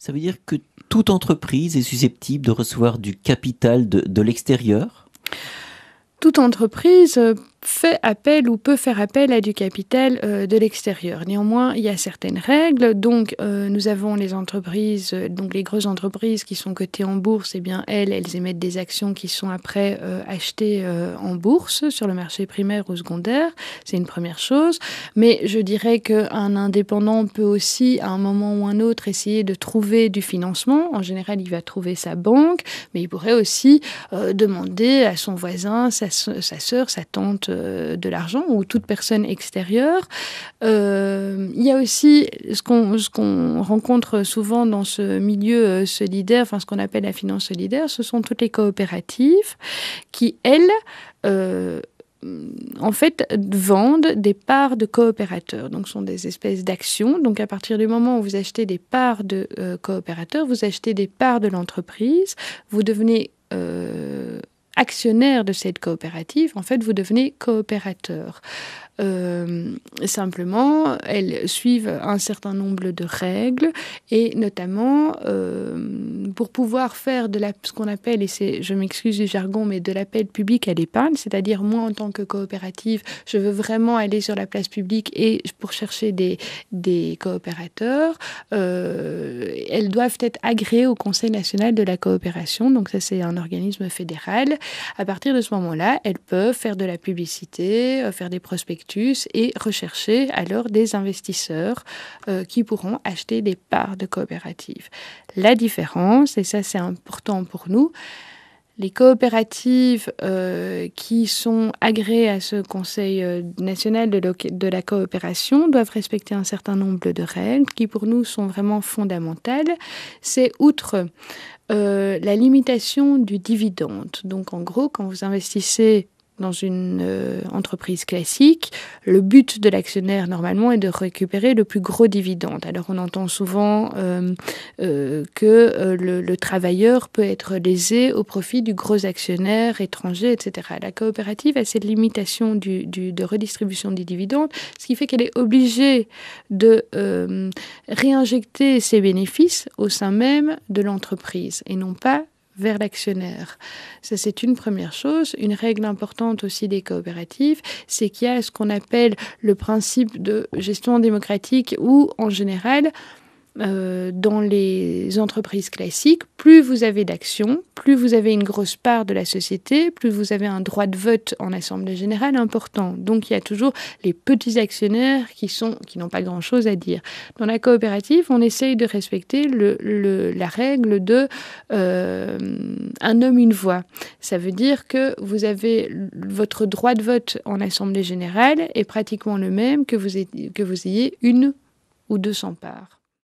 Ça veut dire que toute entreprise est susceptible de recevoir du capital de l'extérieur? Toute entreprise fait appel ou peut faire appel à du capital de l'extérieur. Néanmoins, il y a certaines règles. Donc, nous avons les entreprises, donc les grosses entreprises qui sont cotées en bourse. Eh bien, elles émettent des actions qui sont après achetées en bourse sur le marché primaire ou secondaire. C'est une première chose. Mais je dirais qu'un indépendant peut aussi, à un moment ou un autre, essayer de trouver du financement. En général, il va trouver sa banque, mais il pourrait aussi demander à son voisin, sa sœur, sa tante, de l'argent ou toute personne extérieure. Il y a aussi ce qu'on rencontre souvent dans ce milieu solidaire, enfin ce qu'on appelle la finance solidaire, ce sont toutes les coopératives qui, elles, en fait, vendent des parts de coopérateurs. Donc, ce sont des espèces d'actions. Donc, à partir du moment où vous achetez des parts de coopérateurs, vous achetez des parts de l'entreprise, vous devenez actionnaire de cette coopérative, en fait, vous devenez coopérateur. Simplement, elles suivent un certain nombre de règles et notamment pour pouvoir faire ce qu'on appelle, et je m'excuse du jargon, mais de l'appel public à l'épargne, c'est-à-dire moi en tant que coopérative, je veux vraiment aller sur la place publique et pour chercher des coopérateurs, elles doivent être agréées au Conseil national de la coopération, donc ça c'est un organisme fédéral. À partir de ce moment-là, elles peuvent faire de la publicité, faire des prospectus et rechercher alors des investisseurs qui pourront acheter des parts de coopératives. La différence, et ça c'est important pour nous, les coopératives qui sont agréées à ce Conseil national de la coopération doivent respecter un certain nombre de règles qui pour nous sont vraiment fondamentales. C'est outre la limitation du dividende. Donc en gros, quand vous investissez dans une entreprise classique, le but de l'actionnaire, normalement, est de récupérer le plus gros dividende. Alors, on entend souvent que le travailleur peut être lésé au profit du gros actionnaire étranger, etc. La coopérative a cette limitation de redistribution des dividendes, ce qui fait qu'elle est obligée de réinjecter ses bénéfices au sein même de l'entreprise et non pas vers l'actionnaire. Ça, c'est une première chose. Une règle importante aussi des coopératives, c'est qu'il y a ce qu'on appelle le principe de gestion démocratique où, en général, dans les entreprises classiques, plus vous avez d'actions, plus vous avez une grosse part de la société, plus vous avez un droit de vote en assemblée générale important. Donc, il y a toujours les petits actionnaires qui n'ont pas grand-chose à dire. Dans la coopérative, on essaye de respecter la règle de un homme, une voix. Ça veut dire que vous avez votre droit de vote en assemblée générale est pratiquement le même que vous ayez 1 ou 200 parts.